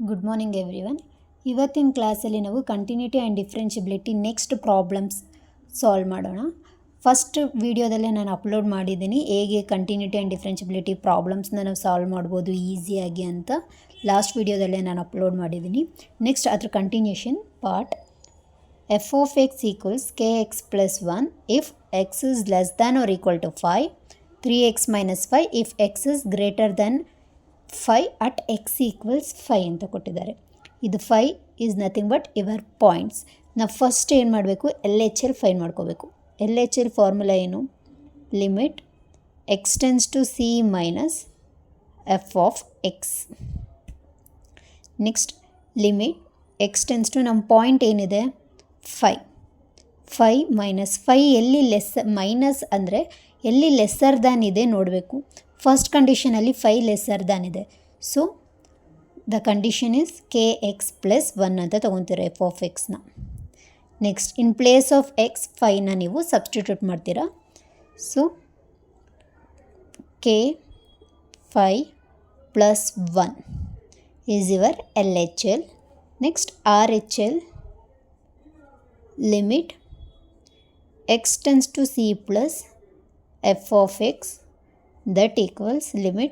Good morning everyone. ಇವತ್ತಿನ ಕ್ಲಾಸಲ್ಲಿ ನಾವು continuity and differentiability next problems solve ಮಾಡೋಣ. ಫಸ್ಟ್ ವೀಡಿಯೋದಲ್ಲೇ ನಾನು ಅಪ್ಲೋಡ್ ಮಾಡಿದ್ದೀನಿ ಹೇಗೆ ಕಂಟಿನ್ಯೂಟಿ ಆ್ಯಂಡ್ ಡಿಫ್ರೆನ್ಷಿಯಬಿಲಿಟಿ ಪ್ರಾಬ್ಲಮ್ಸ್ನ ನಾವು ಸಾಲ್ವ್ ಮಾಡ್ಬೋದು ಈಸಿಯಾಗಿ ಅಂತ. ಲಾಸ್ಟ್ ವೀಡಿಯೋದಲ್ಲೇ ನಾನು ಅಪ್ಲೋಡ್ ಮಾಡಿದ್ದೀನಿ. ನೆಕ್ಸ್ಟ್ ಅದ್ರ continuation part f of x equals kx plus 1 if x is less than or equal to 5, 3x minus 5 if x is greater than 5 at x equals 5 ಅಂತ ಕೊಟ್ಟಿದ್ದಾರೆ. ಇದು 5 is nothing but your points. ನಾವು first ಏನು ಮಾಡಬೇಕು, LHL find ಮಾಡ್ಕೋಬೇಕು. LHL formula ಏನು? Limit x tends to c minus f of x. Next limit x tends to ನಮ್ಮ point ಏನಿದೆ 5 ಮೈನಸ್ 5 ಎಲ್ಲಿ ಮೈನಸ್ ಅಂದರೆ ಎಲ್ಲಿ ಲೆಸ್ಸರ್ ದ್ಯಾನ್ ಇದೆ ನೋಡಬೇಕು. ಫಸ್ಟ್ ಕಂಡೀಷನಲ್ಲಿ 5 ಲೆಸ್ಸರ್ ದ್ಯಾನ್ ಇದೆ. So the condition is k X plus 1 ಅಂತ ತೊಗೊತೀರ ಎಫ್ ಆಫ್ ಎಕ್ಸ್ನ. Next in place of x 5ನ ನೀವು ಸಬ್ಸ್ಟಿಟ್ಯೂಟ್ ಮಾಡ್ತೀರಾ. So k 5 plus 1 is your l H l. Next R H l limit x tends to c plus f of x that equals limit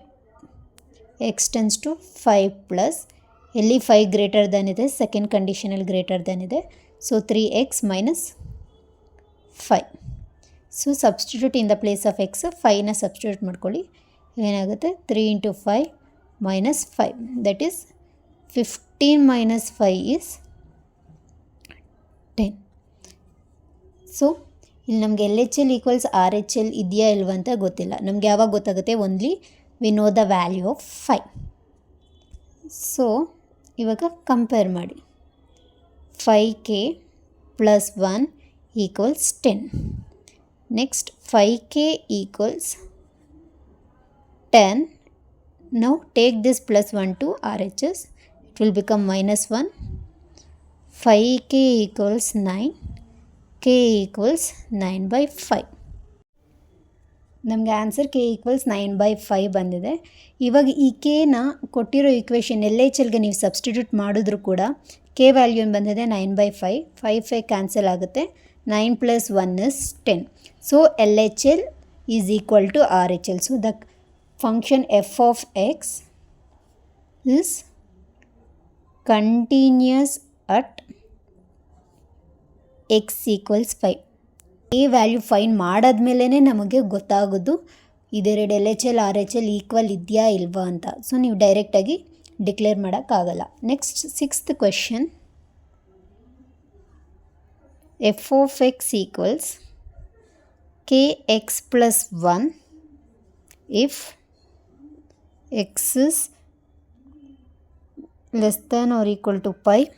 x tends to 5 plus ಎಲ್ಲಿ 5 greater than ಇದೆ, second ಕಂಡೀಷನಲ್ಲಿ greater than ಇದೆ. So 3x minus 5. So substitute in the place of x 5ನ substitute ಮಾಡ್ಕೊಳ್ಳಿ. ಏನಾಗುತ್ತೆ 3 into 5 minus 5 that is 15 minus 5 is 10. So ಇಲ್ಲಿ ನಮಗೆ L H L equals R H L ಇದೆಯಾ ಇಲ್ವಾ ಅಂತ ಗೊತ್ತಿಲ್ಲ. ನಮಗೆ ಯಾವಾಗ ಗೊತ್ತಾಗುತ್ತೆ? Only we know the value of 5. So ಇವಾಗ ಕಂಪೇರ್ ಮಾಡಿ. 5k plus 1 equals 10. Next 5k equals 10. Now take this plus 1 to R H S, it will become minus 1. 5k equals 9. k equals 9/5. ನಮಗೆ ಆನ್ಸರ್ k ಈಕ್ವಲ್ಸ್ 9/5 ಬಂದಿದೆ. ಇವಾಗ ಈ ಕೆನ ಕೊಟ್ಟಿರೋ equation L H ಎಲ್ಗೆ ನೀವು substitute ಮಾಡಿದ್ರು ಕೂಡ ಕೆ ವ್ಯಾಲ್ಯೂ ಏನು ಬಂದಿದೆ 9/5. 5 ಕ್ಯಾನ್ಸಲ್ ಆಗುತ್ತೆ. 9 + 1 is 10. So L H L is equal to R H L. So the function F of X is continuous at X equals 5. ಈ ವ್ಯಾಲ್ಯೂ ಫೈಂಡ್ ಮಾಡಾದ್ಮೇಲೆ ನಮಗೆ ಗೊತ್ತಾಗೋದು ಇದೆರಡು L H L R H L equal ಇದೆಯಾ ಇಲ್ವಾ ಅಂತ. So ನೀವು ಡೈರೆಕ್ಟಾಗಿ ಡಿಕ್ಲೇರ್ ಮಾಡೋಕ್ಕಾಗಲ್ಲ. Next 6th question. F of X equals K X plus 1 if X is less than or equal to 5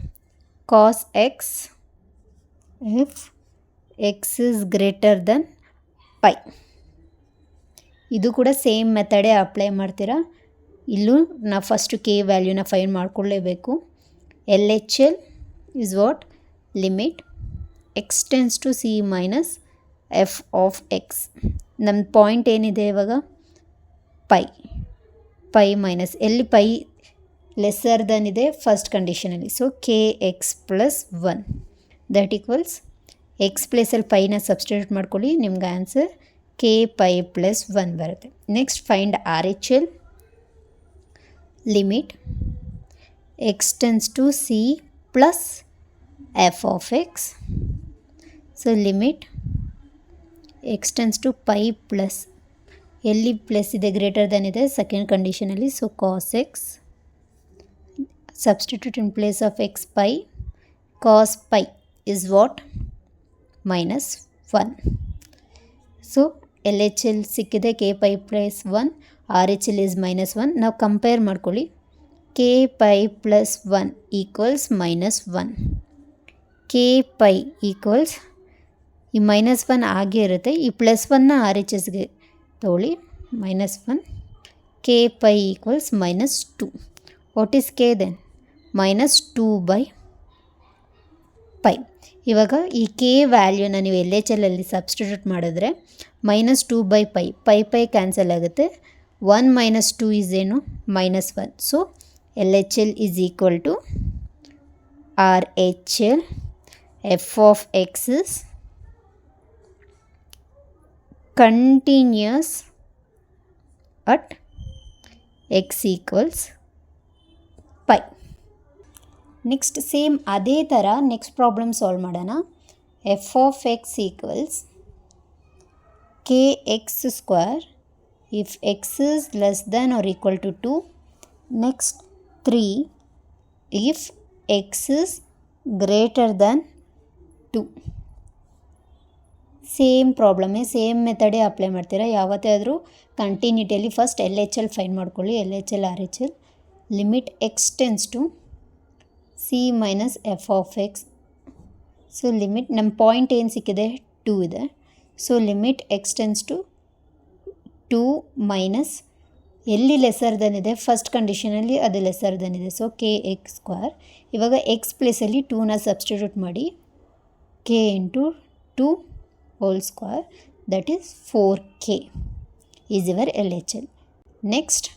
cos X if x is greater than pi. ಇದು ಕೂಡ same ಮೆಥಡೇ apply ಮಾಡ್ತೀರಾ. ಇಲ್ಲೂ ನಾವು ಫಸ್ಟು ಕೆ ವ್ಯಾಲ್ಯೂನ find ಮಾಡ್ಕೊಳ್ಳೇಬೇಕು. L H l is what? Limit x tends to c minus f of x. ನಮ್ಮ point ಏನಿದೆ ಇವಾಗ? ಪೈ ಮೈನಸ್ ಎಲ್ಲಿ ಪೈ ಲೆಸ್ಸರ್ ದನ್ ಇದೆ ಫಸ್ಟ್ ಕಂಡೀಷನಲ್ಲಿ. So k X plus 1 that equals x ಪ್ಲೇಸಲ್ಲಿ ಪೈನ ಸಬ್ಸ್ಟಿಟ್ಯೂಟ್ ಮಾಡ್ಕೊಳ್ಳಿ. ನಿಮ್ಗೆ ಆನ್ಸರ್ ಕೆ ಪೈ ಪ್ಲಸ್ 1 ಬರುತ್ತೆ. Next find r H L. Limit x tends to c plus f of x. So limit x tends to pi plus ಎಲ್ಲಿ plus ಇದೆ greater than ಇದೆ second ಕಂಡೀಷನಲ್ಲಿ. So cos x substitute in place of x pi. Cos pi is what? minus 1. So L H l ಸಿಕ್ಕಿದೆ k pi plus 1, r H l is minus 1. ನಾವು compare ಮಾಡ್ಕೊಳ್ಳಿ. K pi plus 1 equals minus 1. K pi equals ಈ -1 ಆಗೇ ಇರುತ್ತೆ. ಈ plus 1ನ R H ಎಸ್ಗೆ ತೊಗೊಳ್ಳಿ. -1 K pi equals -2. What is k then? -2/π. ಇವಾಗ ಈ ಕೆ ವ್ಯಾಲ್ಯೂನ ನೀವು ಎಲ್ ಎಚ್ ಎಲ್ ಅಲ್ಲಿ ಸಬ್ಸ್ಟಿಟ್ಯೂಟ್ ಮಾಡಿದ್ರೆ -2/π ಕ್ಯಾನ್ಸಲ್ ಆಗುತ್ತೆ. 1 - 2 ಇಸ್ ಏನು? -1. So LHL is equal to RHL. F of x is continuous at x equals pi. Next same ಅದೇ ಥರ ನೆಕ್ಸ್ಟ್ ಪ್ರಾಬ್ಲಮ್ ಸಾಲ್ವ್ ಮಾಡೋಣ. F of X equals K x square if X is less than or equal to 2. Next 3 if X is greater than 2. Same ಪ್ರಾಬ್ಲಮ್ಮೇ same ಮೆಥಡೇ apply ಮಾಡ್ತೀರಾ. ಯಾವತ್ತೇ ಆದರೂ ಕಂಟಿನ್ಯೂಟಿಯಲ್ಲಿ first l H L find ಮಾಡ್ಕೊಳ್ಳಿ. L H L R H L limit x tends to c minus f of x. So limit ನಮ್ಮ point ಏನು ಸಿಕ್ಕಿದೆ 2 ಇದೆ. So limit x tends to 2 minus ಎಲ್ಲಿ ಲೆಸರ್ ದೆನ್ ಇದೆ first ಕಂಡೀಷನಲ್ಲಿ ಅದು lesser than ಇದೆ. So k x square. ಇವಾಗ ಎಕ್ಸ್ ಪ್ಲೇಸಲ್ಲಿ 2ನ ಸಬ್ಸ್ಟಿಟ್ಯೂಟ್ ಮಾಡಿ k into 2 whole square that is 4k is your l H l. Next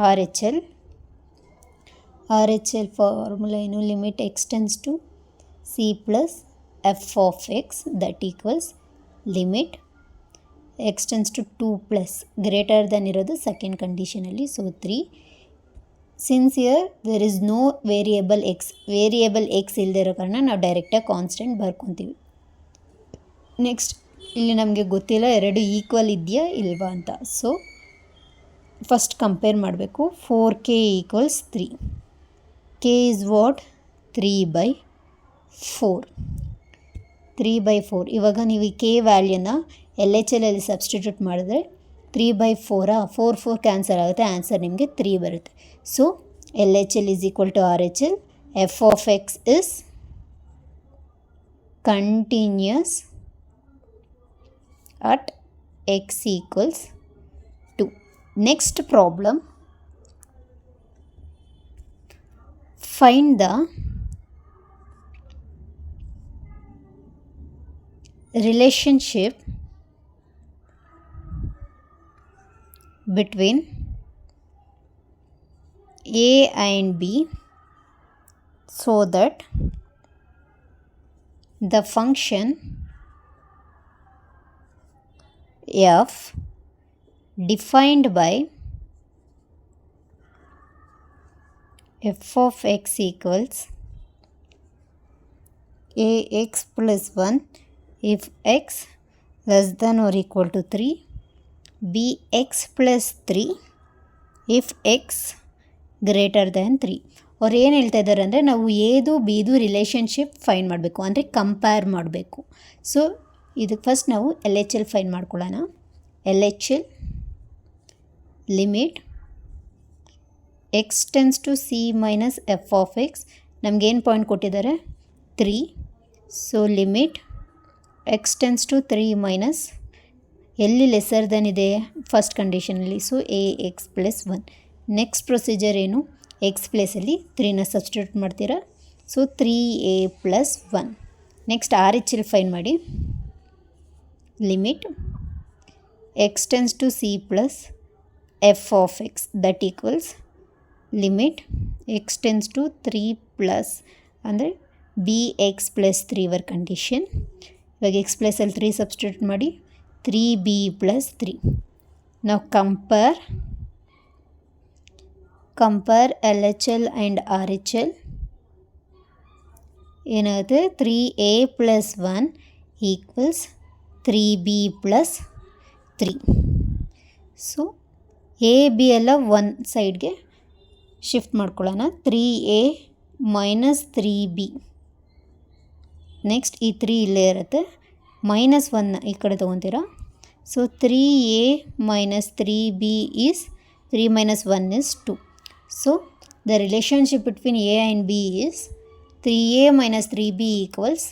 R H L. R H l formula ಏನು? Limit x tends to c plus f of x that equals limit x tends to 2 plus greater than ಇರೋದು second ಕಂಡೀಷನಲ್ಲಿ. So 3. Since here there is no variable x ಇಲ್ಲದೆ ಇರೋ ಕಾರಣ ನಾವು ಡೈರೆಕ್ಟಾಗಿ constant ಬರ್ಕೊತೀವಿ. Next ಇಲ್ಲಿ ನಮಗೆ ಗೊತ್ತಿಲ್ಲ ಎರಡು ಈಕ್ವಲ್ ಇದೆಯಾ ಇಲ್ವಾ ಅಂತ. ಸೊ ಫಸ್ಟ್ ಕಂಪೇರ್ ಮಾಡಬೇಕು. 4k equals 3. k is what? 3/4. 3/4. ಇವಾಗ ನೀವು ಈ ಕೆ ವ್ಯಾಲ್ಯೂನ ಎಲ್ ಎಚ್ ಎಲ್ ಅಲ್ಲಿ ಸಬ್ಸ್ಟಿಟ್ಯೂಟ್ ಮಾಡಿದ್ರೆ 3/4 4 ಕ್ಯಾನ್ಸಲ್ ಆಗುತ್ತೆ. ಆನ್ಸರ್ ನಿಮಗೆ 3 ಬರುತ್ತೆ. So L H L is equal to R H L. F of X is continuous at x equals 2. Next problem, find the relationship between a and b so that the function f defined by f of x equals ax plus 1 if x less than or equal to 3, bx plus 3 if x greater than 3. ಅವ್ರು ಏನು ಹೇಳ್ತಾ ಇದ್ದಾರೆ ಅಂದರೆ ನಾವು ಎದು ಬಿದು relationship fine ಮಾಡಬೇಕು, ಅಂದರೆ compare ಮಾಡಬೇಕು. ಸೊ ಇದಕ್ಕೆ ಫಸ್ಟ್ ನಾವು ಎಲ್ ಎಚ್ ಎಲ್ ಫೈನ್ ಮಾಡ್ಕೊಳ್ಳೋಣ. L H L limit x tends to c minus f of x. ನಮಗೇನು ಪಾಯಿಂಟ್ ಕೊಟ್ಟಿದ್ದಾರೆ 3. So limit x tends to 3 minus ಎಲ್ಲಿ ಲೆಸರ್ ದೆನ್ ಇದೆ ಫಸ್ಟ್ ಕಂಡೀಷನಲ್ಲಿ. So a x plus 1. Next procedure ಏನು? X ಪ್ಲೇಸಲ್ಲಿ 3ನ substitute ಮಾಡ್ತೀರಾ. So 3a plus 1. Next R H L find ಮಾಡಿ. Limit x tends to c plus f of x that equals limit x tends to 3 plus ಅಂದರೆ b x plus 3 ವರ್ condition. ಇವಾಗ x ಪ್ಲೇಸಲ್ಲಿ 3 substitute ಮಾಡಿ 3b plus 3. ನಾವು compare L H L and R H L. ಏನಾಗುತ್ತೆ? 3a plus 1 equals 3b plus 3. So a b ಎಲ್ಲ one ಸೈಡ್ಗೆ shift ಮಾಡ್ಕೊಳ್ಳೋಣ. 3a minus 3b. ನೆಕ್ಸ್ಟ್ ಈ 3 ಇಲ್ಲೇ ಇರುತ್ತೆ. ಮೈನಸ್ 1 ಈ ಕಡೆ ತೊಗೊತೀರಾ. So 3a minus 3b is 3 minus 1 is 2. So the relationship between a and b is 3a minus 3b equals